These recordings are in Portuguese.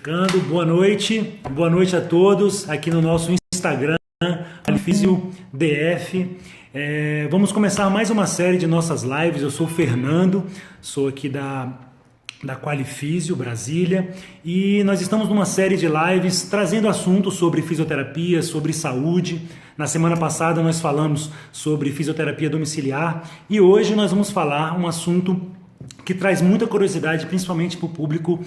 Ficando, boa noite a todos aqui no nosso Instagram, Qualifísio DF. Vamos começar mais uma série de nossas lives. Eu sou o Fernando, sou aqui da Qualifísio Brasília e nós estamos numa série de lives trazendo assuntos sobre fisioterapia, sobre saúde. Na semana passada nós falamos sobre fisioterapia domiciliar e hoje nós vamos falar um assunto que traz muita curiosidade, principalmente para o público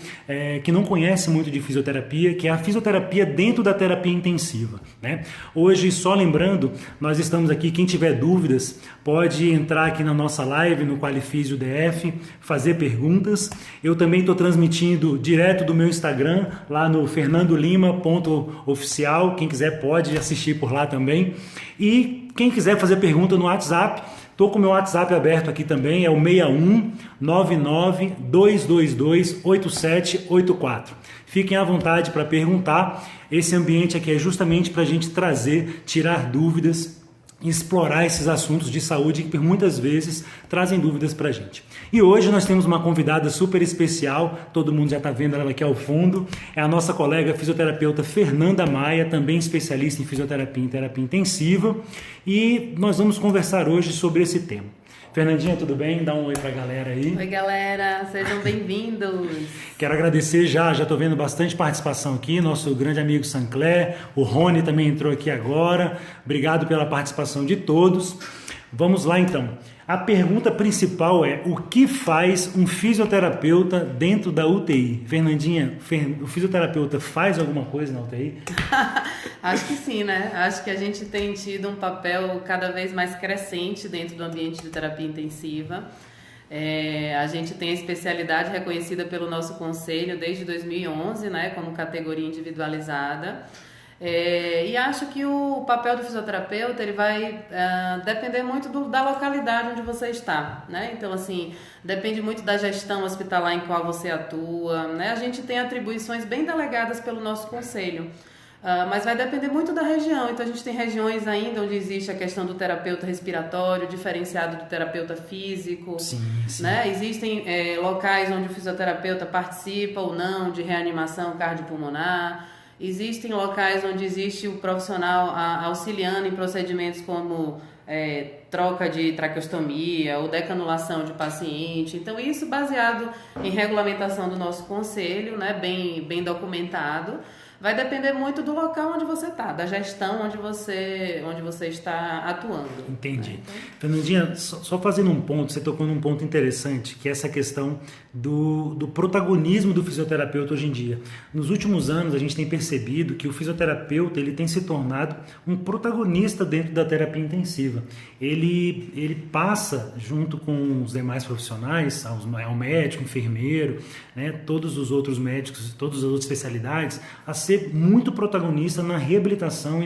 que não conhece muito de fisioterapia, que é a fisioterapia dentro da terapia intensiva, né? Hoje, só lembrando, nós estamos aqui, quem tiver dúvidas, pode entrar aqui na nossa live, no Qualifísio DF, fazer perguntas. Eu também estou transmitindo direto do meu Instagram, lá no fernandolima.oficial, quem quiser pode assistir por lá também. E quem quiser fazer pergunta no WhatsApp, estou com o meu WhatsApp aberto aqui também, é o 61 99 222 8784. Fiquem à vontade para perguntar. Esse ambiente aqui é justamente para a gente trazer, tirar dúvidas, explorar esses assuntos de saúde que muitas vezes trazem dúvidas para a gente. E hoje nós temos uma convidada super especial, todo mundo já está vendo ela aqui ao fundo, é a nossa colega fisioterapeuta Fernanda Maia, também especialista em fisioterapia e terapia intensiva, e nós vamos conversar hoje sobre esse tema. Fernandinha, tudo bem? Dá um oi pra galera aí. Oi, galera, sejam bem-vindos. Quero agradecer já estou vendo bastante participação aqui, nosso grande amigo Sancler, o Rony também entrou aqui agora. Obrigado pela participação de todos. Vamos lá então. A pergunta principal é: o que faz um fisioterapeuta dentro da UTI? Fernandinha, o fisioterapeuta faz alguma coisa na UTI? Acho que sim, né? Acho que a gente tem tido um papel cada vez mais crescente dentro do ambiente de terapia intensiva. A gente tem a especialidade reconhecida pelo nosso conselho desde 2011, né, como categoria individualizada. E acho que o papel do fisioterapeuta ele vai depender muito da localidade onde você está, né? Então, assim, depende muito da gestão hospitalar em qual você atua, né? A gente tem atribuições bem delegadas pelo nosso conselho, mas vai depender muito da região. Então, a gente tem regiões ainda onde existe a questão do terapeuta respiratório, diferenciado do terapeuta físico, sim. Né? Existem locais onde o fisioterapeuta participa ou não de reanimação cardiopulmonar. Existem locais onde existe o profissional auxiliando em procedimentos como troca de traqueostomia ou decanulação de paciente. Então, isso baseado em regulamentação do nosso conselho, né, bem documentado. Vai depender muito do local onde você está, da gestão onde você está atuando. Entendi. Né? Então... Fernandinha, só fazendo um ponto, você tocou num ponto interessante, que é essa questão do protagonismo do fisioterapeuta hoje em dia. Nos últimos anos, a gente tem percebido que o fisioterapeuta ele tem se tornado um protagonista dentro da terapia intensiva. Ele passa, junto com os demais profissionais, ao médico, enfermeiro, né, todos os outros médicos, todas as outras especialidades, a ser muito protagonista na reabilitação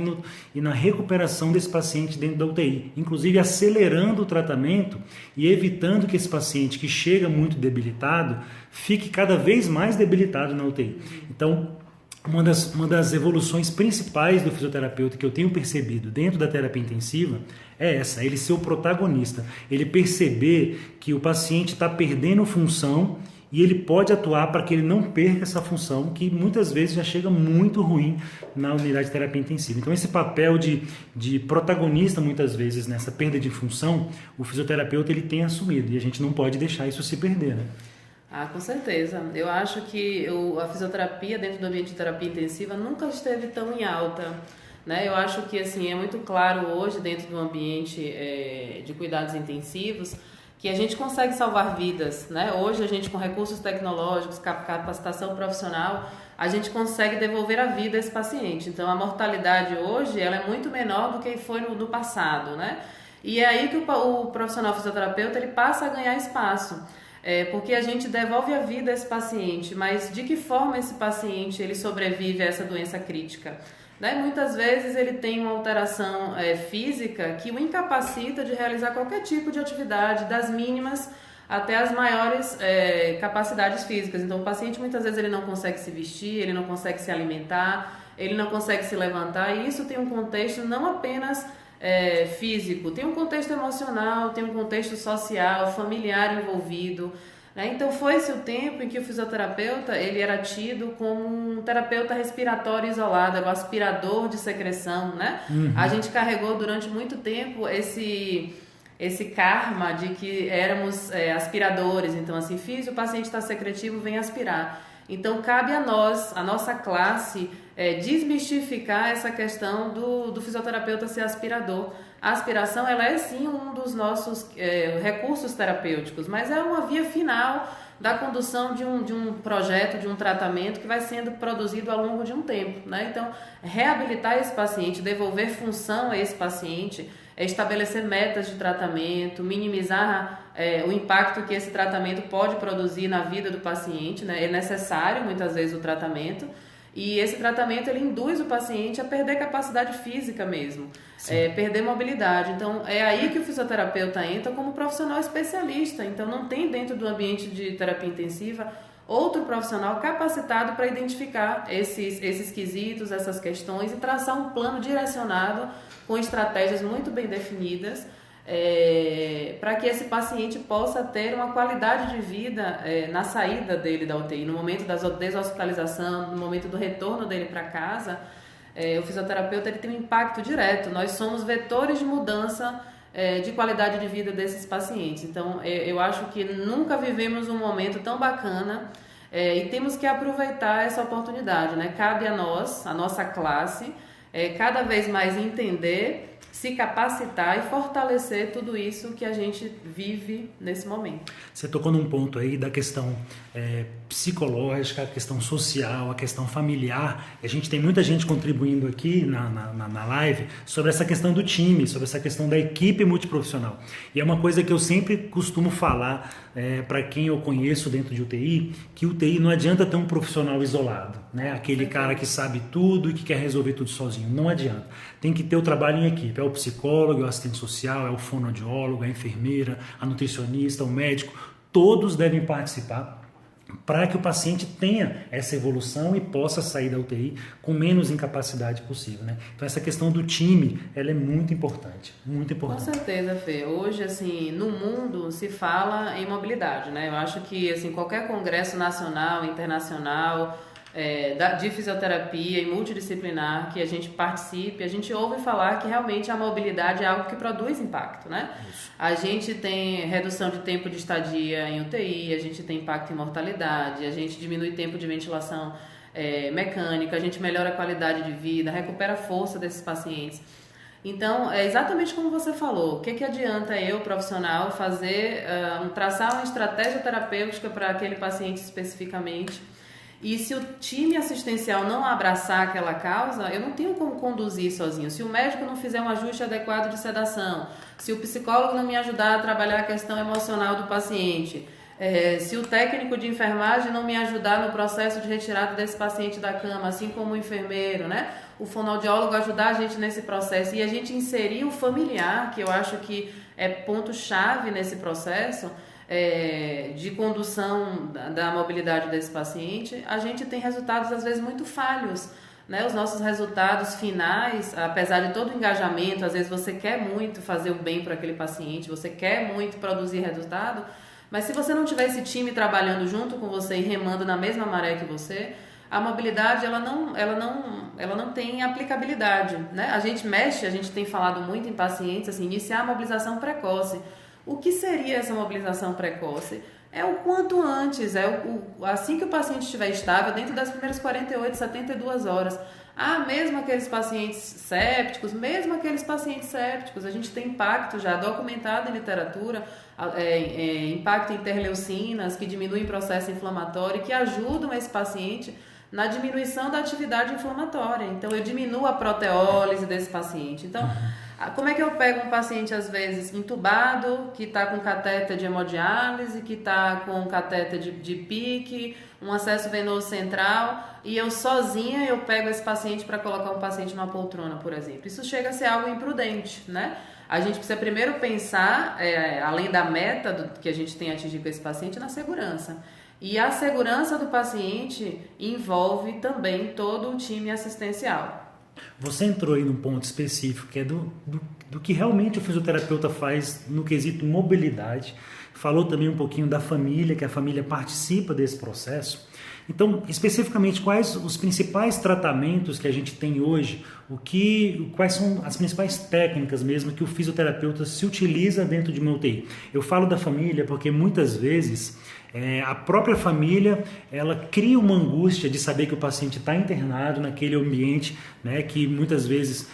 e na recuperação desse paciente dentro da UTI, inclusive acelerando o tratamento e evitando que esse paciente que chega muito debilitado fique cada vez mais debilitado na UTI. Então, uma das evoluções principais do fisioterapeuta que eu tenho percebido dentro da terapia intensiva é essa, ele ser o protagonista, ele perceber que o paciente está perdendo função e ele pode atuar para que ele não perca essa função, que muitas vezes já chega muito ruim na unidade de terapia intensiva. Então, esse papel de protagonista, muitas vezes, nessa perda de função, o fisioterapeuta ele tem assumido, e a gente não pode deixar isso se perder, né? Com certeza. Eu acho que a fisioterapia dentro do ambiente de terapia intensiva nunca esteve tão em alta, né? Eu acho que assim, é muito claro hoje dentro do ambiente de cuidados intensivos que a gente consegue salvar vidas, né? Hoje a gente com recursos tecnológicos, capacitação profissional, a gente consegue devolver a vida a esse paciente. Então a mortalidade hoje ela é muito menor do que foi no passado, né? E é aí que o profissional fisioterapeuta ele passa a ganhar espaço. Porque a gente devolve a vida a esse paciente, mas de que forma esse paciente ele sobrevive a essa doença crítica? Né? Muitas vezes ele tem uma alteração física que o incapacita de realizar qualquer tipo de atividade, das mínimas até as maiores capacidades físicas. Então o paciente muitas vezes ele não consegue se vestir, ele não consegue se alimentar, ele não consegue se levantar, e isso tem um contexto não apenas físico, tem um contexto emocional, tem um contexto social, familiar envolvido. né? Então foi-se o tempo em que o fisioterapeuta ele era tido como um terapeuta respiratório isolado, o aspirador de secreção, né? A gente carregou durante muito tempo esse karma de que éramos aspiradores, então assim, o paciente está secretivo, vem aspirar. Então cabe a nós, a nossa classe, desmistificar essa questão do fisioterapeuta ser aspirador. A aspiração, ela é sim um dos nossos recursos terapêuticos, mas é uma via final da condução de um projeto, de um tratamento que vai sendo produzido ao longo de um tempo, né? Então, reabilitar esse paciente, devolver função a esse paciente, estabelecer metas de tratamento, minimizar o impacto que esse tratamento pode produzir na vida do paciente, né? É necessário, muitas vezes, o tratamento, e esse tratamento ele induz o paciente a perder capacidade física mesmo, perder mobilidade. Então, é aí que o fisioterapeuta entra como profissional especialista. Então, não tem dentro do ambiente de terapia intensiva outro profissional capacitado para identificar esses quesitos, essas questões e traçar um plano direcionado com estratégias muito bem definidas, para que esse paciente possa ter uma qualidade de vida na saída dele da UTI, no momento da deshospitalização, no momento do retorno dele para casa. O fisioterapeuta ele tem um impacto direto, nós somos vetores de mudança de qualidade de vida desses pacientes. Então, eu acho que nunca vivemos um momento tão bacana e temos que aproveitar essa oportunidade, né? Cabe a nós, a nossa classe, cada vez mais entender, se capacitar e fortalecer tudo isso que a gente vive nesse momento. Você tocou num ponto aí da questão psicológica, a questão social, a questão familiar. A gente tem muita gente contribuindo aqui na live sobre essa questão do time, sobre essa questão da equipe multiprofissional. E é uma coisa que eu sempre costumo falar para quem eu conheço dentro de UTI, que UTI não adianta ter um profissional isolado, né? Aquele cara que sabe tudo e que quer resolver tudo sozinho. Não adianta. Tem que ter o trabalho em equipe. É o psicólogo, é o assistente social, é o fonoaudiólogo, é a enfermeira, a nutricionista, o médico. Todos devem participar para que o paciente tenha essa evolução e possa sair da UTI com menos incapacidade possível, né? Então essa questão do time, ela é muito importante, muito importante. Com certeza, Fê. Hoje, assim, no mundo se fala em mobilidade, né? Eu acho que, assim, qualquer congresso nacional, internacional, de fisioterapia e multidisciplinar que a gente participe, a gente ouve falar que realmente a mobilidade é algo que produz impacto, né? Isso. A gente tem redução de tempo de estadia em UTI, a gente tem impacto em mortalidade, a gente diminui tempo de ventilação mecânica, a gente melhora a qualidade de vida, recupera a força desses pacientes. Então, é exatamente como você falou, o que adianta eu, profissional, traçar uma estratégia terapêutica para aquele paciente especificamente, e se o time assistencial não abraçar aquela causa, eu não tenho como conduzir sozinho. Se o médico não fizer um ajuste adequado de sedação, se o psicólogo não me ajudar a trabalhar a questão emocional do paciente, se o técnico de enfermagem não me ajudar no processo de retirada desse paciente da cama, assim como o enfermeiro, né? O fonoaudiólogo ajudar a gente nesse processo e a gente inserir o familiar, que eu acho que é ponto-chave nesse processo, de condução da mobilidade desse paciente, a gente tem resultados às vezes muito falhos, né? Os nossos resultados finais, apesar de todo o engajamento, às vezes você quer muito fazer o bem para aquele paciente, você quer muito produzir resultado, mas se você não tiver esse time trabalhando junto com você e remando na mesma maré que você, a mobilidade ela não tem aplicabilidade, né? A gente tem falado muito em pacientes, assim, iniciar a mobilização precoce. O que seria essa mobilização precoce? É o quanto antes, assim que o paciente estiver estável, dentro das primeiras 48, 72 horas. Mesmo aqueles pacientes sépticos, a gente tem impacto já documentado em literatura, impacto em interleucinas, que diminuem o processo inflamatório, que ajudam esse paciente na diminuição da atividade inflamatória. Então, eu diminuo a proteólise desse paciente. Então, como é que eu pego um paciente, às vezes, entubado, que está com catéter de hemodiálise, que está com catéter de PIC, um acesso venoso central, e eu sozinha eu pego esse paciente para colocar um paciente numa poltrona, por exemplo. Isso chega a ser algo imprudente, né? A gente precisa primeiro pensar, além da meta que a gente tem a atingir com esse paciente, na segurança. E a segurança do paciente envolve também todo o time assistencial. Você entrou aí num ponto específico, que é do que realmente o fisioterapeuta faz no quesito mobilidade, falou também um pouquinho da família, que a família participa desse processo. Então, especificamente, quais os principais tratamentos que a gente tem hoje, quais são as principais técnicas mesmo que o fisioterapeuta se utiliza dentro de uma UTI? Eu falo da família porque muitas vezes a própria família ela cria uma angústia de saber que o paciente está internado naquele ambiente, né, que muitas vezes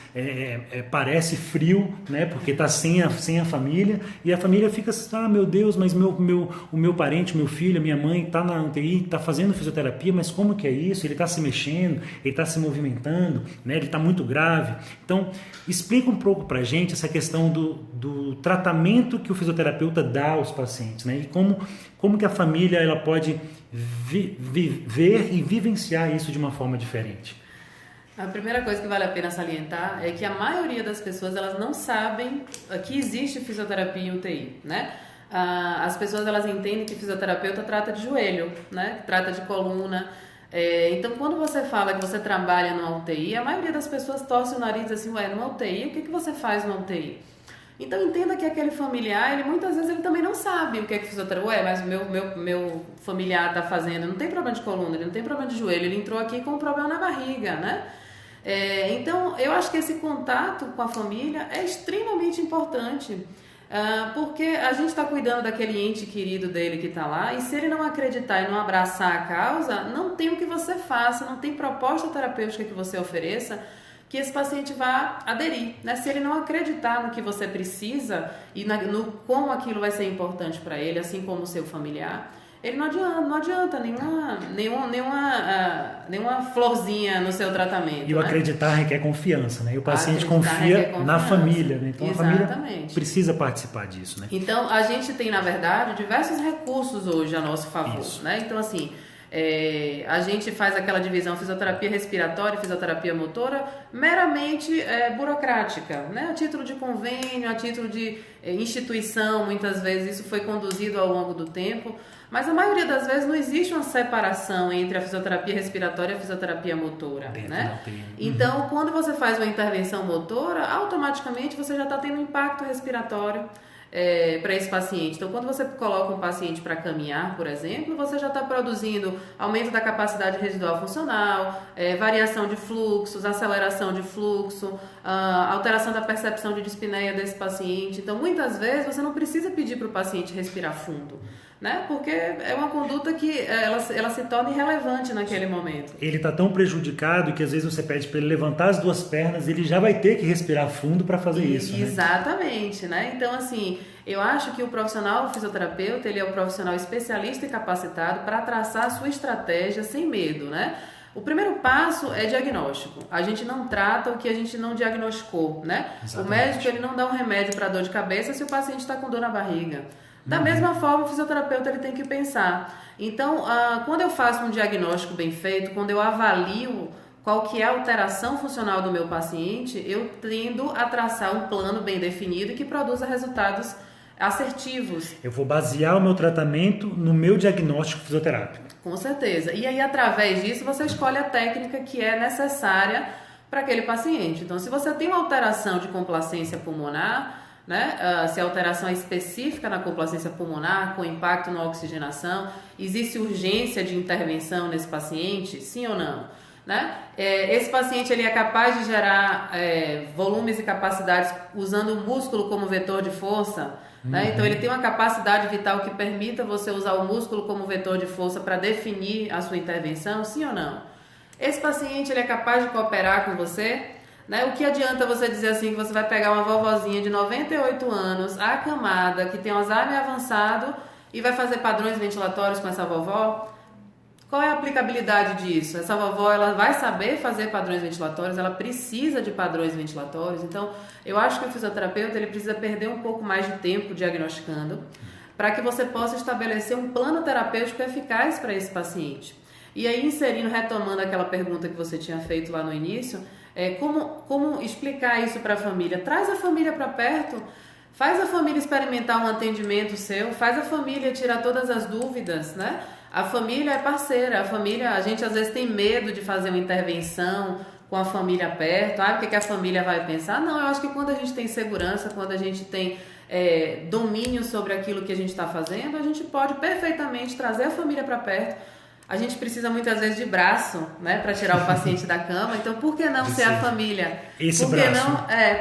parece frio, né, porque está sem a família, e a família fica assim, meu Deus, mas o meu parente, meu filho, a minha mãe está na UTI, está fazendo fisioterapia, mas como que é isso? Ele está se mexendo, ele está se movimentando, né, ele está muito grave. Então, explica um pouco para a gente essa questão do tratamento que o fisioterapeuta dá aos pacientes, né, e como que a família ela pode ver e vivenciar isso de uma forma diferente. A primeira coisa que vale a pena salientar é que a maioria das pessoas elas não sabem que existe fisioterapia em UTI, né? As pessoas elas entendem que fisioterapeuta trata de joelho, né? Trata de coluna. Então, quando você fala que você trabalha numa UTI, a maioria das pessoas torce o nariz assim, numa UTI, o que você faz numa UTI? Então entenda que aquele familiar, muitas vezes ele também não sabe o que é que fisioterapia. Mas meu familiar está fazendo, não tem problema de coluna, ele não tem problema de joelho, ele entrou aqui com um problema na barriga, né? Então eu acho que esse contato com a família é extremamente importante, porque a gente está cuidando daquele ente querido dele que está lá, e se ele não acreditar e não abraçar a causa, não tem o que você faça, não tem proposta terapêutica que você ofereça que esse paciente vá aderir, né? Se ele não acreditar no que você precisa e no como aquilo vai ser importante para ele, assim como o seu familiar, ele não adianta nenhuma florzinha no seu tratamento. E o acreditar requer confiança, né? E o paciente confia na família, né? Então exatamente. A família precisa participar disso, né? Então a gente tem, na verdade, diversos recursos hoje a nosso favor, né? Então assim, a gente faz aquela divisão fisioterapia respiratória e fisioterapia motora meramente burocrática, né? A título de convênio, a título de instituição, muitas vezes isso foi conduzido ao longo do tempo, mas a maioria das vezes não existe uma separação entre a fisioterapia respiratória e a fisioterapia motora, né? Então, quando você faz uma intervenção motora, automaticamente você já está tendo um impacto respiratório para esse paciente. Então, quando você coloca um paciente para caminhar, por exemplo, você já está produzindo aumento da capacidade residual funcional, variação de fluxos, aceleração de fluxo, alteração da percepção de dispneia desse paciente. Então, muitas vezes, você não precisa pedir para o paciente respirar fundo, né? Porque é uma conduta que ela se torna irrelevante naquele momento. Ele está tão prejudicado que às vezes você pede para ele levantar as duas pernas, ele já vai ter que respirar fundo para fazer isso, né? Exatamente, né? Então, assim, eu acho que o profissional fisioterapeuta, ele é um profissional especialista e capacitado para traçar a sua estratégia sem medo, né? O primeiro passo é diagnóstico. A gente não trata o que a gente não diagnosticou, né? Exatamente. O médico, ele não dá um remédio para dor de cabeça se o paciente está com dor na barriga. Da mesma forma, o fisioterapeuta ele tem que pensar. Então, quando eu faço um diagnóstico bem feito, quando eu avalio qual que é a alteração funcional do meu paciente, eu tendo a traçar um plano bem definido e que produza resultados assertivos. Eu vou basear o meu tratamento no meu diagnóstico fisioterápico. Com certeza. E aí, através disso, você escolhe a técnica que é necessária para aquele paciente. Então, se você tem uma alteração de complacência pulmonar, né? Se a alteração é específica na complacência pulmonar, com impacto na oxigenação, existe urgência de intervenção nesse paciente, sim ou não? Né? Esse paciente ele é capaz de gerar volumes e capacidades usando o músculo como vetor de força, né? Então ele tem uma capacidade vital que permita você usar o músculo como vetor de força para definir a sua intervenção, sim ou não? Esse paciente ele é capaz de cooperar com você? Né? O que adianta você dizer assim que você vai pegar uma vovozinha de 98 anos, acamada, que tem Alzheimer avançado e vai fazer padrões ventilatórios com essa vovó? Qual é a aplicabilidade disso? Essa vovó ela vai saber fazer padrões ventilatórios, ela precisa de padrões ventilatórios. Então, eu acho que o fisioterapeuta ele precisa perder um pouco mais de tempo diagnosticando para que você possa estabelecer um plano terapêutico eficaz para esse paciente. E aí, retomando aquela pergunta que você tinha feito lá no início, como explicar isso para a família? Traz a família para perto, faz a família experimentar um atendimento seu, faz a família tirar todas as dúvidas, né? A família é parceira, a gente às vezes tem medo de fazer uma intervenção com a família perto, o que a família vai pensar? Não, eu acho que quando a gente tem segurança, quando a gente tem domínio sobre aquilo que a gente está fazendo, a gente pode perfeitamente trazer a família para perto. A gente precisa muitas vezes de braço, né, para tirar o paciente da cama. Então, por que não ser a família?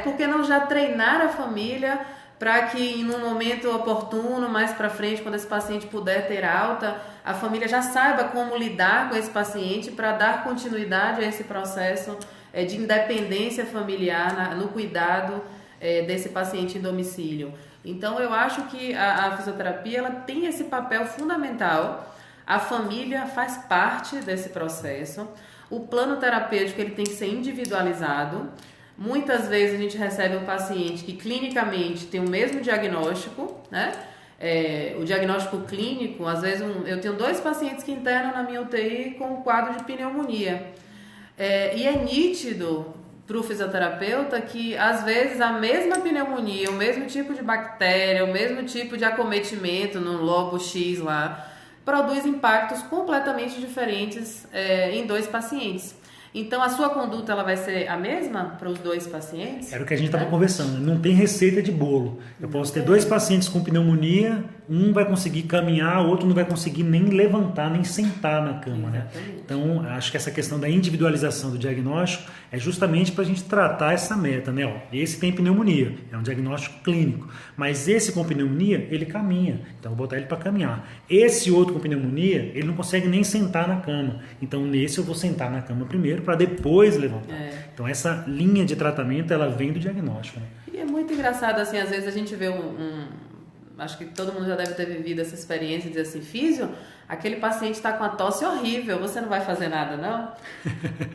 Por que não já treinar a família para que em um momento oportuno, mais para frente, quando esse paciente puder ter alta, a família já saiba como lidar com esse paciente para dar continuidade a esse processo de independência familiar no cuidado desse paciente em domicílio. Então, eu acho que a fisioterapia ela tem esse papel fundamental. A família faz parte desse processo. O plano terapêutico ele tem que ser individualizado. Muitas vezes a gente recebe um paciente que clinicamente tem o mesmo diagnóstico, né? O diagnóstico clínico, às vezes eu tenho 2 pacientes que internam na minha UTI com um quadro de pneumonia. E é nítido para o fisioterapeuta que às vezes a mesma pneumonia, o mesmo tipo de bactéria, o mesmo tipo de acometimento no lobo X lá, produz impactos completamente diferentes em 2 pacientes. Então, a sua conduta ela vai ser a mesma para os 2 pacientes? Era o que a gente estava conversando. Não tem receita de bolo. Eu posso ter 2 pacientes com pneumonia, um vai conseguir caminhar, o outro não vai conseguir nem levantar, nem sentar na cama. Né? Então, acho que essa questão da individualização do diagnóstico é justamente para a gente tratar essa meta. Né? Ó, esse tem pneumonia, é um diagnóstico clínico. Mas esse com pneumonia, ele caminha. Então, eu vou botar ele para caminhar. Esse outro com pneumonia, ele não consegue nem sentar na cama. Então, nesse eu vou sentar na cama primeiro para depois levantar. Então, essa linha de tratamento, ela vem do diagnóstico. Né? E é muito engraçado, assim, às vezes a gente vê acho que todo mundo já deve ter vivido essa experiência de dizer assim, físio, aquele paciente está com a tosse horrível, você não vai fazer nada, não?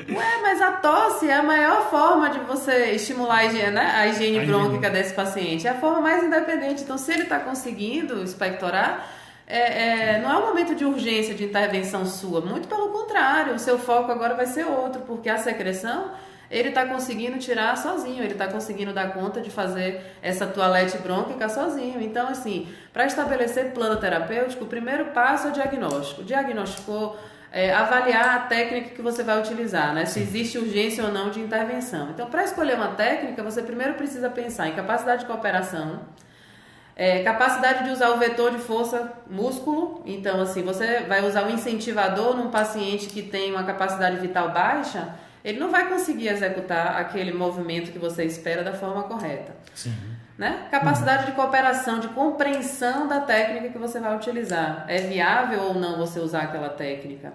Ué, mas a tosse é a maior forma de você estimular a higiene brônquica desse paciente. É a forma mais independente. Então, se ele está conseguindo expectorar, não é um momento de urgência, de intervenção sua. Muito pelo contrário, o seu foco agora vai ser outro, porque a secreção ele está conseguindo tirar sozinho, ele está conseguindo dar conta de fazer essa toalete brônquica sozinho. Então, assim, para estabelecer plano terapêutico, o primeiro passo é o diagnóstico. Diagnosticou, avaliar a técnica que você vai utilizar, né? Se existe urgência ou não de intervenção. Então, para escolher uma técnica, você primeiro precisa pensar em capacidade de cooperação, capacidade de usar o vetor de força músculo. Então, assim, você vai usar o incentivador num paciente que tem uma capacidade vital baixa, ele não vai conseguir executar aquele movimento que você espera da forma correta. Sim. Né? Capacidade de cooperação, de compreensão da técnica que você vai utilizar. É viável ou não você usar aquela técnica?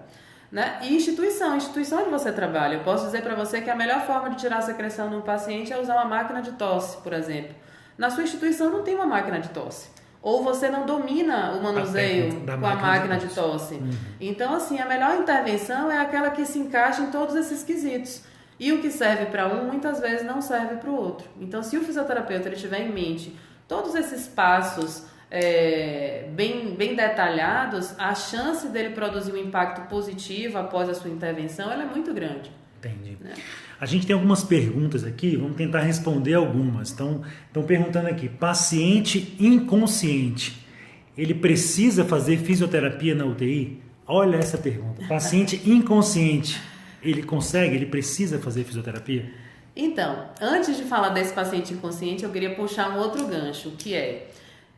Né? E instituição onde você trabalha. Eu posso dizer para você que a melhor forma de tirar a secreção de um paciente é usar uma máquina de tosse, por exemplo. Na sua instituição não tem uma máquina de tosse. Ou você não domina o manuseio com a máquina de tosse. Então, assim, a melhor intervenção é aquela que se encaixa em todos esses quesitos. E o que serve para um, muitas vezes não serve para o outro. Então, se o fisioterapeuta ele tiver em mente todos esses passos bem detalhados, a chance dele produzir um impacto positivo após a sua intervenção ela é muito grande. Entendi. Né? A gente tem algumas perguntas aqui, vamos tentar responder algumas. Estão perguntando aqui, paciente inconsciente, ele precisa fazer fisioterapia na UTI? Olha essa pergunta. Paciente inconsciente, ele precisa fazer fisioterapia? Então, antes de falar desse paciente inconsciente, eu queria puxar um outro gancho, que é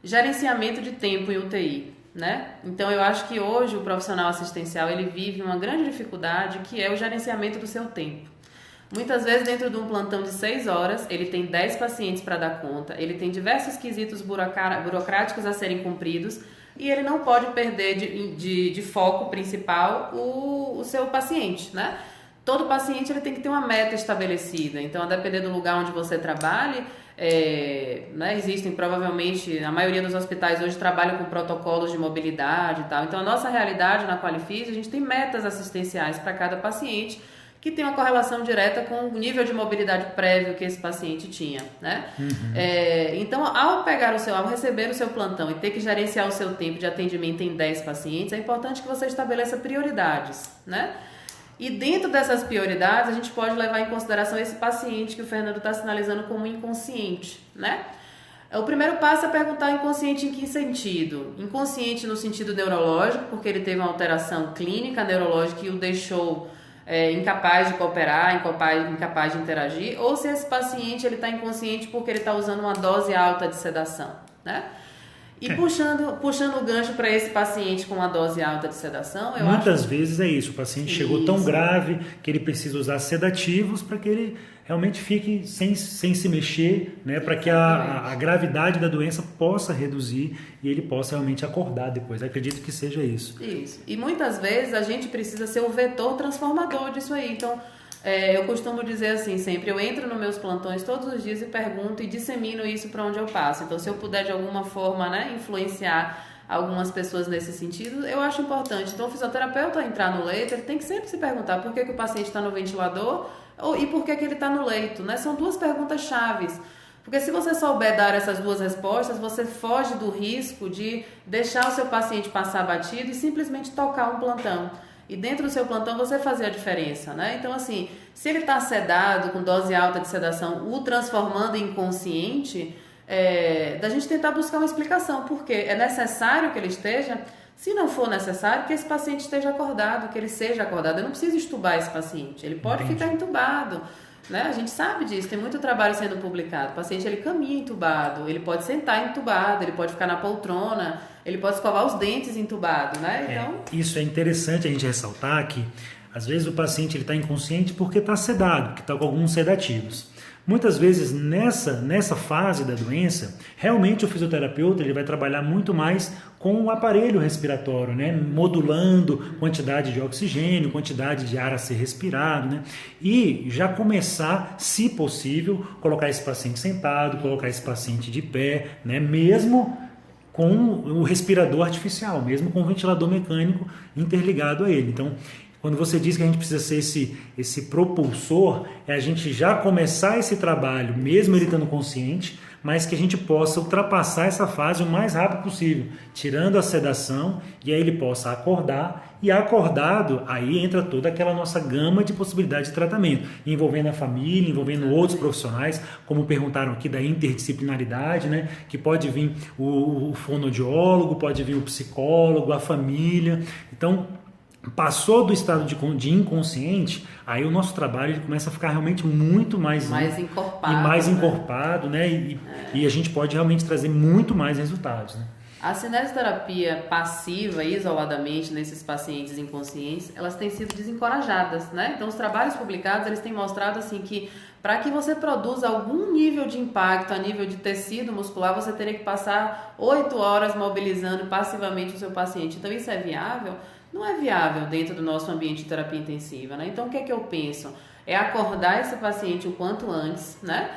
gerenciamento de tempo em UTI. Né? Então, eu acho que hoje o profissional assistencial ele vive uma grande dificuldade, que é o gerenciamento do seu tempo. Muitas vezes, dentro de um plantão de 6 horas, ele tem 10 pacientes para dar conta, ele tem diversos quesitos burocráticos a serem cumpridos e ele não pode perder de foco principal o seu paciente, né? Todo paciente ele tem que ter uma meta estabelecida, então, a depender do lugar onde você trabalhe, né, existem provavelmente, a maioria dos hospitais hoje trabalham com protocolos de mobilidade e tal, então a nossa realidade na Qualifis, a gente tem metas assistenciais para cada paciente, que tem uma correlação direta com o nível de mobilidade prévio que esse paciente tinha, né? Então, ao receber o seu plantão e ter que gerenciar o seu tempo de atendimento em 10 pacientes, é importante que você estabeleça prioridades, né? E dentro dessas prioridades, a gente pode levar em consideração esse paciente que o Fernando está sinalizando como inconsciente, né? O primeiro passo é perguntar inconsciente em que sentido? Inconsciente no sentido neurológico, porque ele teve uma alteração clínica neurológica e o deixou incapaz de cooperar, incapaz de interagir, ou se esse paciente está inconsciente porque ele está usando uma dose alta de sedação, né? E puxando o gancho para esse paciente com uma dose alta de sedação, muitas vezes é isso, o paciente chegou tão grave que ele precisa usar sedativos para que ele realmente fique sem se mexer, né, para que a gravidade da doença possa reduzir e ele possa realmente acordar depois. Eu acredito que seja isso. Isso. E muitas vezes a gente precisa ser o vetor transformador disso aí. Então, eu costumo dizer assim sempre, eu entro nos meus plantões todos os dias e pergunto e dissemino isso para onde eu passo. Então, se eu puder de alguma forma, né, influenciar algumas pessoas nesse sentido, eu acho importante. Então, o fisioterapeuta entrar no leito, ele tem que sempre se perguntar por que o paciente está no ventilador e por que ele está no leito, né? São duas perguntas chaves. Porque se você souber dar essas duas respostas, você foge do risco de deixar o seu paciente passar batido e simplesmente tocar um plantão. E dentro do seu plantão você fazer a diferença, né? Então, assim, se ele está sedado, com dose alta de sedação, o transformando em inconsciente, da gente tentar buscar uma explicação. Porque é necessário que ele esteja, se não for necessário, que esse paciente esteja acordado, que ele seja acordado. Eu não preciso entubar esse paciente, ele pode ficar entubado. Né? A gente sabe disso, tem muito trabalho sendo publicado. O paciente ele caminha entubado, ele pode sentar entubado, ele pode ficar na poltrona, ele pode escovar os dentes entubado, né? Então... Isso é interessante a gente ressaltar que às vezes o paciente está inconsciente porque está sedado, que está com alguns sedativos. Muitas vezes nessa fase da doença, realmente o fisioterapeuta ele vai trabalhar muito mais com o aparelho respiratório, né? Modulando quantidade de oxigênio, quantidade de ar a ser respirado, né? E já começar, se possível, colocar esse paciente sentado, colocar esse paciente de pé, né? Mesmo com o respirador artificial, mesmo com o ventilador mecânico interligado a ele. Então, quando você diz que a gente precisa ser esse propulsor, é a gente já começar esse trabalho, mesmo ele estando consciente, mas que a gente possa ultrapassar essa fase o mais rápido possível, tirando a sedação, e aí ele possa acordar, e acordado, aí entra toda aquela nossa gama de possibilidades de tratamento, envolvendo a família, envolvendo outros profissionais, como perguntaram aqui da interdisciplinaridade, né? Que pode vir o fonoaudiólogo, pode vir o psicólogo, a família. Então, passou do estado de inconsciente, aí o nosso trabalho ele começa a ficar realmente muito mais encorpado, e mais encorpado, né? E a gente pode realmente trazer muito mais resultados, né? A cinesioterapia passiva, isoladamente, nesses pacientes inconscientes, elas têm sido desencorajadas, né? Então, os trabalhos publicados, eles têm mostrado, assim, que para que você produza algum nível de impacto a nível de tecido muscular, você teria que passar 8 horas mobilizando passivamente o seu paciente. Então, isso é viável? Não é viável dentro do nosso ambiente de terapia intensiva, né? Então, o que é que eu penso? É acordar esse paciente o quanto antes, né?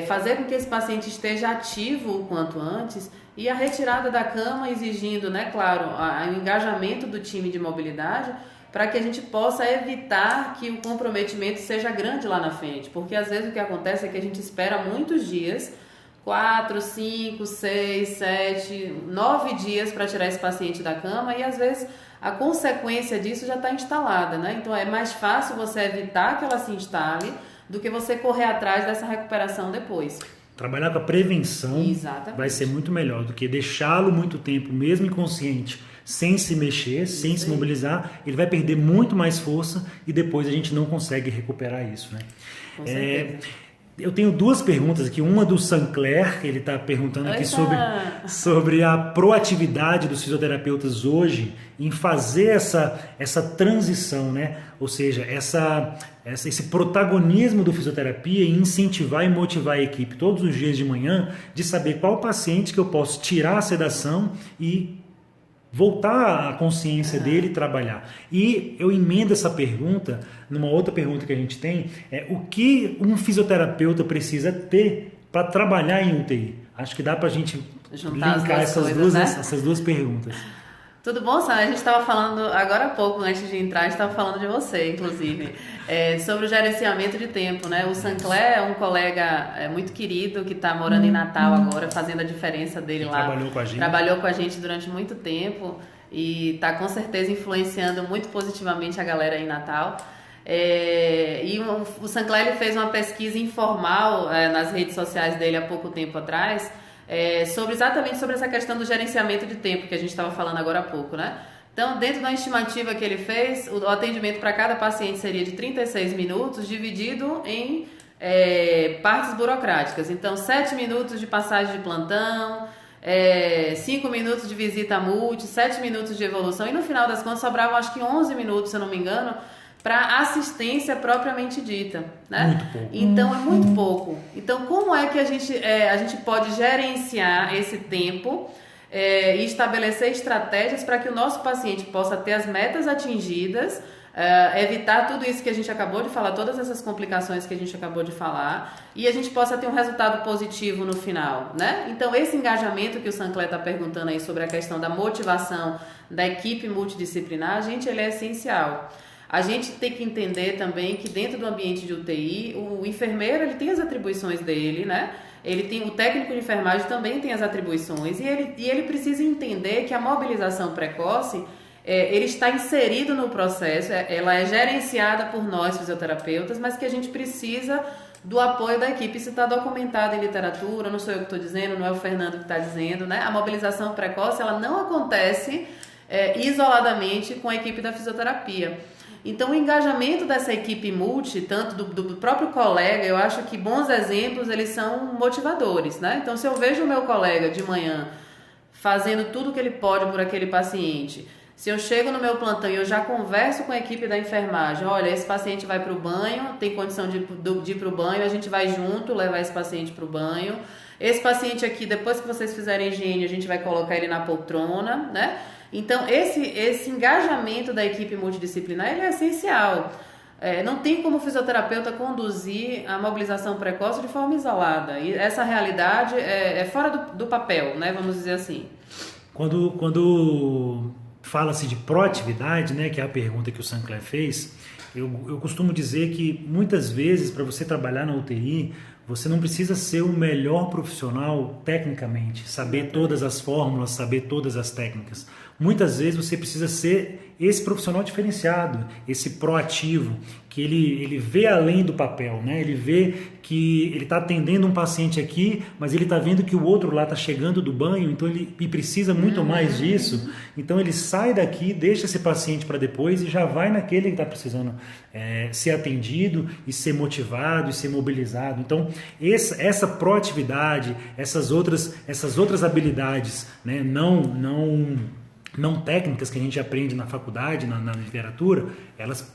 Fazer com que esse paciente esteja ativo o quanto antes e a retirada da cama exigindo, né, claro, o engajamento do time de mobilidade para que a gente possa evitar que o comprometimento seja grande lá na frente. Porque, às vezes, o que acontece é que a gente espera muitos dias, 4, 5, 6, 7, 9 dias para tirar esse paciente da cama e, às vezes, a consequência disso já está instalada, né? Então, é mais fácil você evitar que ela se instale do que você correr atrás dessa recuperação depois. Trabalhar com a prevenção Exatamente. Vai ser muito melhor do que deixá-lo muito tempo, mesmo inconsciente, sem se mexer, sem se mobilizar. Ele vai perder muito mais força e depois a gente não consegue recuperar isso, né? Com certeza. Eu tenho duas perguntas aqui, uma do Sancler, ele está perguntando aqui sobre a proatividade dos fisioterapeutas hoje em fazer essa transição, né? Ou seja, esse protagonismo do fisioterapia em incentivar e motivar a equipe todos os dias de manhã de saber qual paciente que eu posso tirar a sedação e voltar a consciência dele e trabalhar. E eu emendo essa pergunta numa outra pergunta que a gente tem, o que um fisioterapeuta precisa ter para trabalhar em UTI? Acho que dá para a gente linkar essas duas perguntas. Tudo bom, Sam? A gente estava falando agora há pouco, antes de entrar, a gente estava falando de você, inclusive, sobre o gerenciamento de tempo, né? O Sancler é um colega muito querido que está morando em Natal agora, fazendo a diferença dele lá. Trabalhou com a gente. Trabalhou com a gente durante muito tempo e está com certeza influenciando muito positivamente a galera em Natal. E o Sancler ele fez uma pesquisa informal nas redes sociais dele há pouco tempo atrás, exatamente sobre essa questão do gerenciamento de tempo que a gente estava falando agora há pouco, né? Então, dentro da estimativa que ele fez, o atendimento para cada paciente seria de 36 minutos, dividido em partes burocráticas. Então, 7 minutos de passagem de plantão, 5 minutos de visita multi, 7 minutos de evolução, e no final das contas sobravam acho que 11 minutos, se eu não me engano, para assistência propriamente dita, né? Muito pouco. Então é muito pouco. Então como é que a gente pode gerenciar esse tempo e estabelecer estratégias para que o nosso paciente possa ter as metas atingidas, evitar tudo isso que a gente acabou de falar, todas essas complicações que a gente acabou de falar, e a gente possa ter um resultado positivo no final, né? Então esse engajamento que o Sancler está perguntando aí sobre a questão da motivação da equipe multidisciplinar, gente, ele é essencial. A gente tem que entender também que dentro do ambiente de UTI, o enfermeiro ele tem as atribuições dele, né? O técnico de enfermagem também tem as atribuições, e ele precisa entender que a mobilização precoce, ele está inserido no processo, ela é gerenciada por nós fisioterapeutas, mas que a gente precisa do apoio da equipe. Isso está documentado em literatura, não sou eu que estou dizendo, não é o Fernando que está dizendo, né? A mobilização precoce, ela não acontece isoladamente com a equipe da fisioterapia. Então, o engajamento dessa equipe multi, tanto do próprio colega, eu acho que bons exemplos, eles são motivadores, né? Então, se eu vejo o meu colega de manhã fazendo tudo o que ele pode por aquele paciente, se eu chego no meu plantão e eu já converso com a equipe da enfermagem, olha, esse paciente vai para o banho, tem condição de ir para o banho, a gente vai junto levar esse paciente para o banho. Esse paciente aqui, depois que vocês fizerem higiene, a gente vai colocar ele na poltrona, né? Então, esse engajamento da equipe multidisciplinar, ele é essencial. Não tem como o fisioterapeuta conduzir a mobilização precoce de forma isolada. E essa realidade é fora do papel, né? Vamos dizer assim. Quando fala-se de proatividade, né, que é a pergunta que o Sancler fez, eu costumo dizer que muitas vezes, para você trabalhar na UTI, você não precisa ser o melhor profissional tecnicamente, saber todas as fórmulas, saber todas as técnicas. Muitas vezes você precisa ser esse profissional diferenciado, esse proativo, que ele vê além do papel, né? Ele vê que ele está atendendo um paciente aqui, mas ele está vendo que o outro lá está chegando do banho, então ele precisa muito mais disso. Então ele sai daqui, deixa esse paciente para depois e já vai naquele que está precisando ser atendido e ser motivado e ser mobilizado. Então essa proatividade, essas outras habilidades, né? Não técnicas que a gente aprende na faculdade, na literatura, elas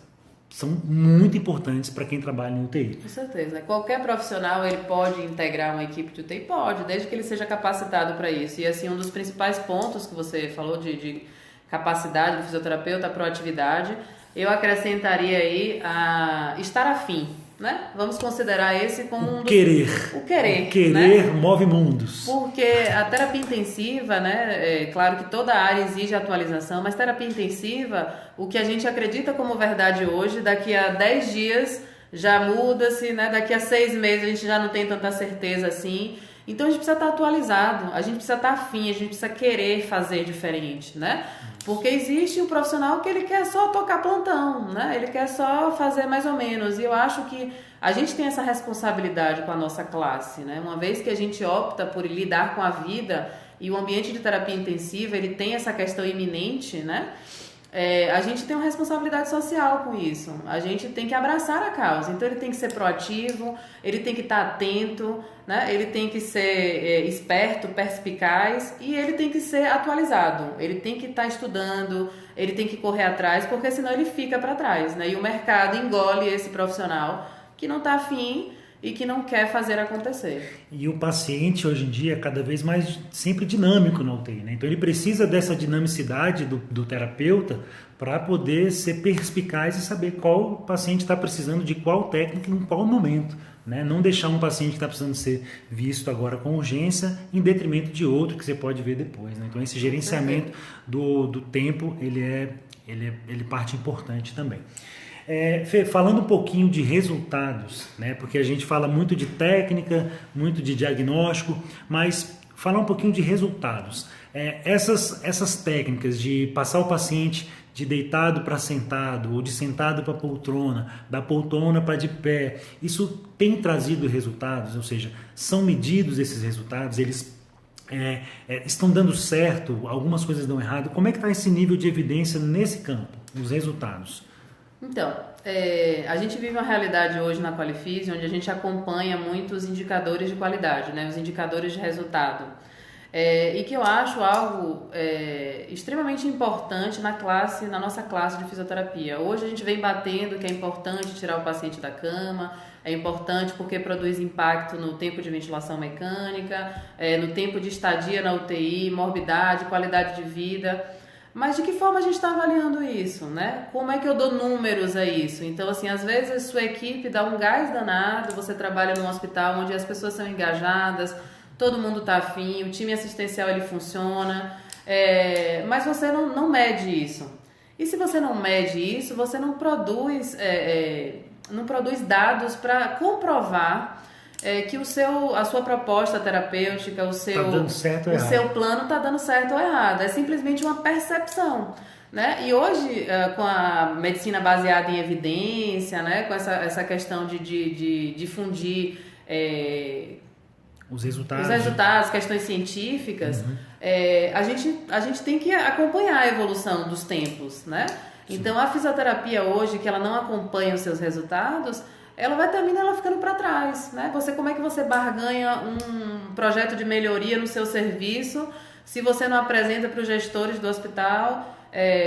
são muito importantes para quem trabalha em UTI. Com certeza. Qualquer profissional ele pode integrar uma equipe de UTI? Pode, desde que ele seja capacitado para isso. E assim, um dos principais pontos que você falou de capacidade do fisioterapeuta, a proatividade, eu acrescentaria aí a estar afim, né? Vamos considerar esse como o querer. O querer, né? Move mundos. Porque a terapia intensiva, né? Claro que toda área exige atualização, mas terapia intensiva, o que a gente acredita como verdade hoje, daqui a 10 dias já muda-se, né? Daqui a 6 meses a gente já não tem tanta certeza assim. Então a gente precisa estar atualizado, a gente precisa estar afim, a gente precisa querer fazer diferente, né? Porque existe um profissional que ele quer só tocar plantão, né? Ele quer só fazer mais ou menos. E eu acho que a gente tem essa responsabilidade com a nossa classe, né? Uma vez que a gente opta por lidar com a vida e o ambiente de terapia intensiva, ele tem essa questão iminente, né? A gente tem uma responsabilidade social com isso. A gente tem que abraçar a causa. Então ele tem que ser proativo, ele tem que estar atento, né? Ele tem que ser esperto, perspicaz e ele tem que ser atualizado. Ele tem que estar estudando, ele tem que correr atrás, porque senão ele fica para trás, né? E o mercado engole esse profissional que não está afim e que não quer fazer acontecer. E o paciente hoje em dia é cada vez mais sempre dinâmico na UTI, né? Então ele precisa dessa dinamicidade do terapeuta para poder ser perspicaz e saber qual paciente está precisando de qual técnica em qual momento, né? Não deixar um paciente que está precisando ser visto agora com urgência em detrimento de outro que você pode ver depois, né? Então esse gerenciamento do tempo ele parte importante também. Fê, falando um pouquinho de resultados, né? Porque a gente fala muito de técnica, muito de diagnóstico, mas falar um pouquinho de resultados. Essas técnicas de passar o paciente de deitado para sentado ou de sentado para poltrona, da poltrona para de pé, isso tem trazido resultados, ou seja, são medidos esses resultados, eles estão dando certo, algumas coisas dão errado. Como é que está esse nível de evidência nesse campo, nos resultados? Então, a gente vive uma realidade hoje na Qualifise onde a gente acompanha muitos indicadores de qualidade, né? Os indicadores de resultado. E que eu acho algo extremamente importante na nossa classe de fisioterapia. Hoje a gente vem batendo que é importante tirar o paciente da cama, é importante porque produz impacto no tempo de ventilação mecânica, no tempo de estadia na UTI, morbidade, qualidade de vida. Mas de que forma a gente está avaliando isso, né? Como é que eu dou números a isso? Então, assim, às vezes a sua equipe dá um gás danado, você trabalha num hospital onde as pessoas são engajadas, todo mundo está afim, o time assistencial ele funciona, mas você não mede isso. E se você não mede isso, você não produz dados para comprovar que a sua proposta terapêutica, o seu plano está dando certo ou errado. É simplesmente uma percepção. Né? E hoje, com a medicina baseada em evidência, né? Com essa questão de difundir os resultados, questões científicas, a gente tem que acompanhar a evolução dos tempos, né? Então, a fisioterapia hoje, que ela não acompanha os seus resultados, ela vai terminar ficando para trás, né? Como é que você barganha um projeto de melhoria no seu serviço se você não apresenta para os gestores do hospital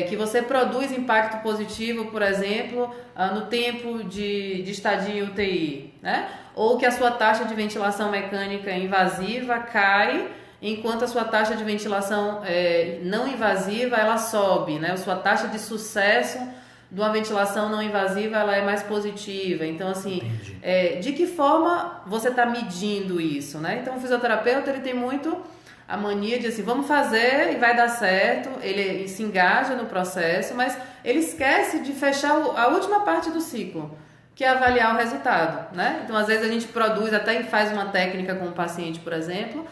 que você produz impacto positivo, por exemplo, no tempo de estadia em UTI, né? Ou que a sua taxa de ventilação mecânica invasiva cai, enquanto a sua taxa de ventilação não invasiva ela sobe, né? A sua taxa de sucesso de uma ventilação não invasiva ela é mais positiva. Então, assim, de que forma você está medindo isso, né? Então, o fisioterapeuta ele tem muito a mania de assim, vamos fazer e vai dar certo, ele se engaja no processo, mas ele esquece de fechar a última parte do ciclo, que é avaliar o resultado, né? Então, às vezes a gente produz, até faz uma técnica com o paciente, por exemplo,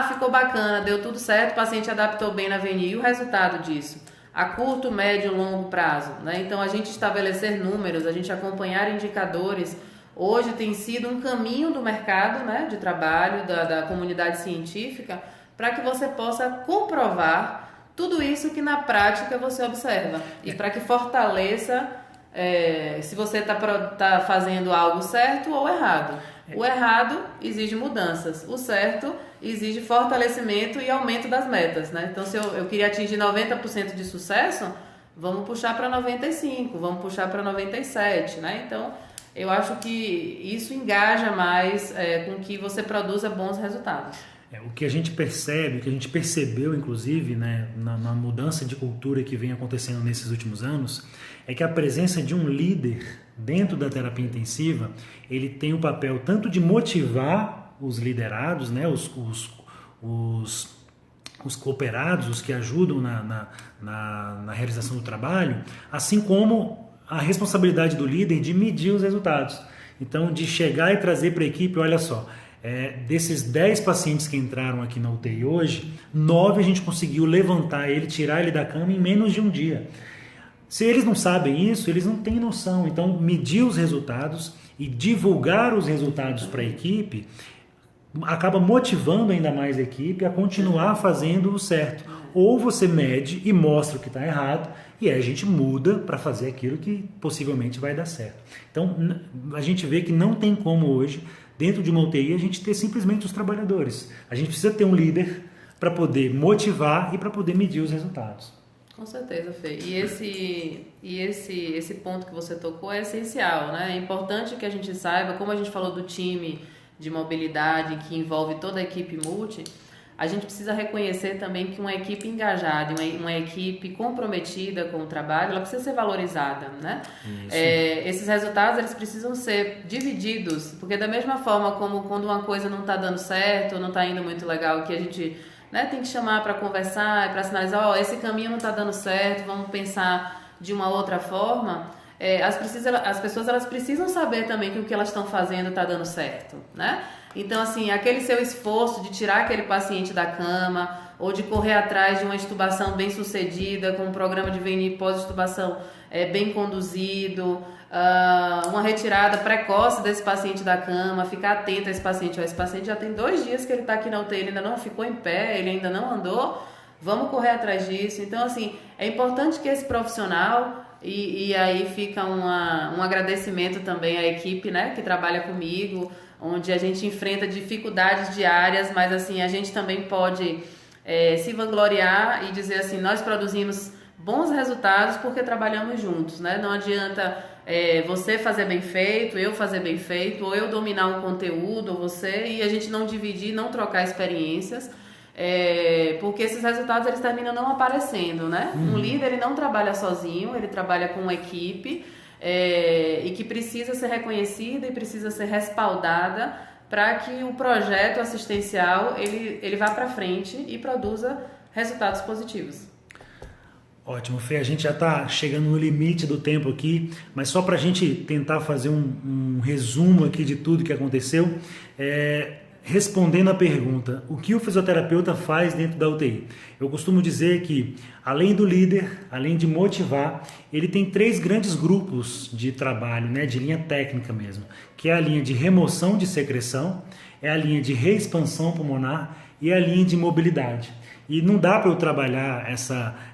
ficou bacana, deu tudo certo, o paciente adaptou bem na VNI, e o resultado disso? A curto, médio, longo prazo, né? Então, a gente estabelecer números, a gente acompanhar indicadores, hoje tem sido um caminho do mercado, né, de trabalho, da comunidade científica, para que você possa comprovar tudo isso que na prática você observa e para que fortaleça se você está fazendo algo certo ou errado. O errado exige mudanças, o certo exige fortalecimento e aumento das metas, né? Então, se eu queria atingir 90% de sucesso, vamos puxar para 95%, vamos puxar para 97%, né? Então, eu acho que isso engaja mais com que você produza bons resultados. O que a gente percebe, o que a gente percebeu, inclusive, né, na mudança de cultura que vem acontecendo nesses últimos anos, é que a presença de um líder dentro da terapia intensiva, ele tem o papel tanto de motivar os liderados, né, os cooperados, os que ajudam na realização do trabalho, assim como a responsabilidade do líder de medir os resultados. Então, de chegar e trazer para a equipe, olha só, desses 10 pacientes que entraram aqui na UTI hoje, 9 a gente conseguiu levantar ele, tirar ele da cama em menos de um dia. Se eles não sabem isso, eles não têm noção. Então, medir os resultados e divulgar os resultados para a equipe acaba motivando ainda mais a equipe a continuar fazendo o certo. Ou você mede e mostra o que está errado, e aí a gente muda para fazer aquilo que possivelmente vai dar certo. Então, a gente vê que não tem como hoje, dentro de uma UTI, a gente ter simplesmente os trabalhadores. A gente precisa ter um líder para poder motivar e para poder medir os resultados. Com certeza, Fê. E esse ponto que você tocou é essencial, né? É importante que a gente saiba, como a gente falou do time de mobilidade que envolve toda a equipe multi, a gente precisa reconhecer também que uma equipe engajada, uma equipe comprometida com o trabalho, ela precisa ser valorizada, né? Esses resultados, eles precisam ser divididos, porque da mesma forma como quando uma coisa não está dando certo, não está indo muito legal, que a gente tem que chamar para conversar, para sinalizar, esse caminho não está dando certo, vamos pensar de uma outra forma. As pessoas elas precisam saber também que o que elas estão fazendo está dando certo, né? Então, assim, aquele seu esforço de tirar aquele paciente da cama ou de correr atrás de uma intubação bem sucedida, com um programa de VNI pós-intubação bem conduzido, uma retirada precoce desse paciente da cama, ficar atento a esse paciente. Esse paciente já tem 2 dias que ele está aqui na UTI, ele ainda não ficou em pé, ele ainda não andou, vamos correr atrás disso. Então, assim, é importante que esse profissional... E aí fica um agradecimento também à equipe, né, que trabalha comigo, onde a gente enfrenta dificuldades diárias, mas assim, a gente também pode se vangloriar e dizer assim, nós produzimos bons resultados porque trabalhamos juntos, né? Não adianta você fazer bem feito, eu fazer bem feito, ou eu dominar um conteúdo, ou você, e a gente não dividir, não trocar experiências, porque esses resultados eles terminam não aparecendo, né? Um líder ele não trabalha sozinho, ele trabalha com uma equipe e que precisa ser reconhecida e precisa ser respaldada para que o projeto assistencial ele vá para frente e produza resultados positivos. Ótimo, Fê, a gente já está chegando no limite do tempo aqui, mas só para a gente tentar fazer um resumo aqui de tudo que aconteceu, respondendo a pergunta, o que o fisioterapeuta faz dentro da UTI? Eu costumo dizer que, além do líder, além de motivar, ele tem 3 grandes grupos de trabalho, né, de linha técnica mesmo, que é a linha de remoção de secreção, é a linha de reexpansão pulmonar e a linha de mobilidade. E não dá para eu trabalhar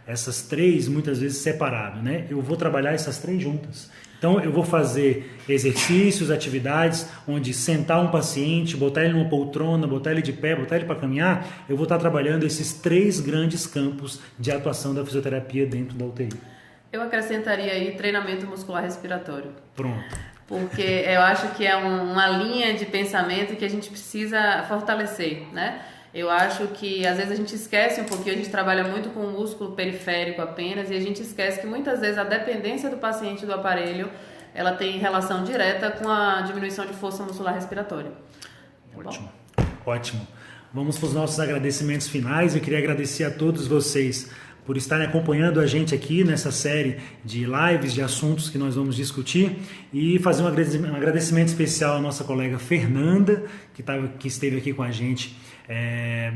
essas 3 muitas vezes separado, né? Eu vou trabalhar essas 3 juntas. Então eu vou fazer exercícios, atividades, onde sentar um paciente, botar ele numa poltrona, botar ele de pé, botar ele para caminhar, eu vou estar trabalhando esses 3 grandes campos de atuação da fisioterapia dentro da UTI. Eu acrescentaria aí treinamento muscular respiratório. Pronto. Porque eu acho que é uma linha de pensamento que a gente precisa fortalecer, né? Eu acho que às vezes a gente esquece um pouquinho, a gente trabalha muito com o músculo periférico apenas e a gente esquece que muitas vezes a dependência do paciente do aparelho ela tem relação direta com a diminuição de força muscular respiratória. Ótimo, ótimo. Vamos para os nossos agradecimentos finais. Eu queria agradecer a todos vocês por estarem acompanhando a gente aqui nessa série de lives, de assuntos que nós vamos discutir e fazer um agradecimento especial à nossa colega Fernanda, que esteve aqui com a gente,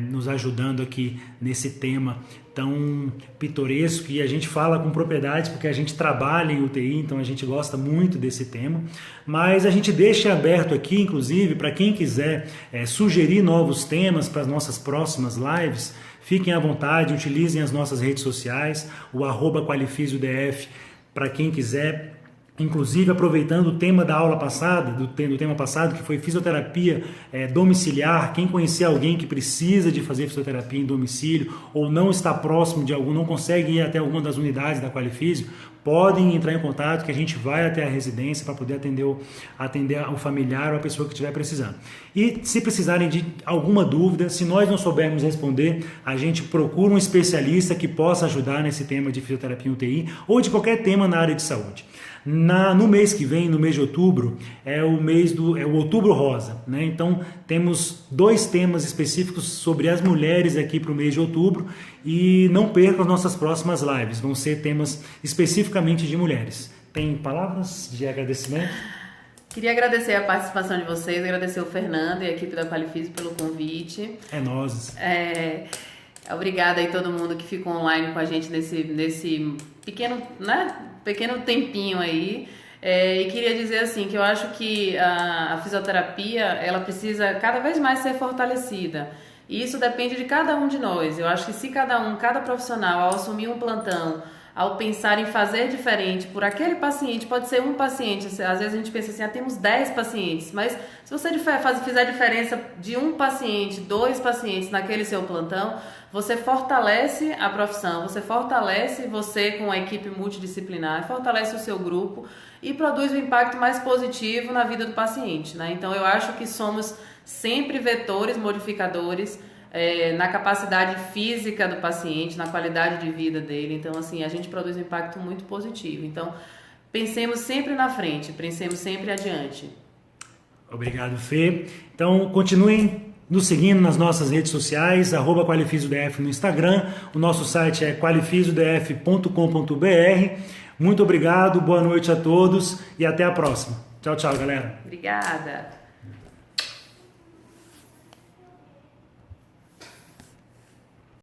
nos ajudando aqui nesse tema tão pitoresco, e a gente fala com propriedade porque a gente trabalha em UTI, então a gente gosta muito desse tema, mas a gente deixa aberto aqui, inclusive, para quem quiser sugerir novos temas para as nossas próximas lives. Fiquem à vontade, utilizem as nossas redes sociais, o @QualiFisioDF, para quem quiser. Inclusive, aproveitando o tema da aula passada, do tema passado, que foi fisioterapia domiciliar, quem conhecer alguém que precisa de fazer fisioterapia em domicílio ou não está próximo de algum, não consegue ir até alguma das unidades da Qualifisio, podem entrar em contato que a gente vai até a residência para poder atender o familiar ou a pessoa que estiver precisando. E se precisarem de alguma dúvida, se nós não soubermos responder, a gente procura um especialista que possa ajudar nesse tema de fisioterapia em UTI ou de qualquer tema na área de saúde. No mês que vem, no mês de outubro, é o Outubro Rosa, né? Então temos 2 temas específicos sobre as mulheres aqui para o mês de outubro, e não percam as nossas próximas lives, vão ser temas especificamente de mulheres. Tem palavras de agradecimento? Queria agradecer a participação de vocês, agradecer o Fernando e a equipe da Qualifisio pelo convite. É nós. Obrigada aí todo mundo que ficou online com a gente nesse pequeno tempinho aí. E queria dizer assim que eu acho que a fisioterapia ela precisa cada vez mais ser fortalecida. E isso depende de cada um de nós. Eu acho que se cada profissional, ao assumir um plantão, ao pensar em fazer diferente por aquele paciente, pode ser um paciente, às vezes a gente pensa assim, temos 10 pacientes, mas se você fizer a diferença de um paciente, 2 pacientes naquele seu plantão, você fortalece a profissão, você fortalece você com a equipe multidisciplinar, fortalece o seu grupo e produz um impacto mais positivo na vida do paciente, né? Então eu acho que somos sempre vetores modificadores na capacidade física do paciente, na qualidade de vida dele. Então, assim, a gente produz um impacto muito positivo. Então, pensemos sempre na frente, pensemos sempre adiante. Obrigado, Fê. Então, continuem nos seguindo nas nossas redes sociais, @QualiFisioDF no Instagram. O nosso site é qualifisiodf.com.br. Muito obrigado, boa noite a todos e até a próxima. Tchau, tchau, galera. Obrigada.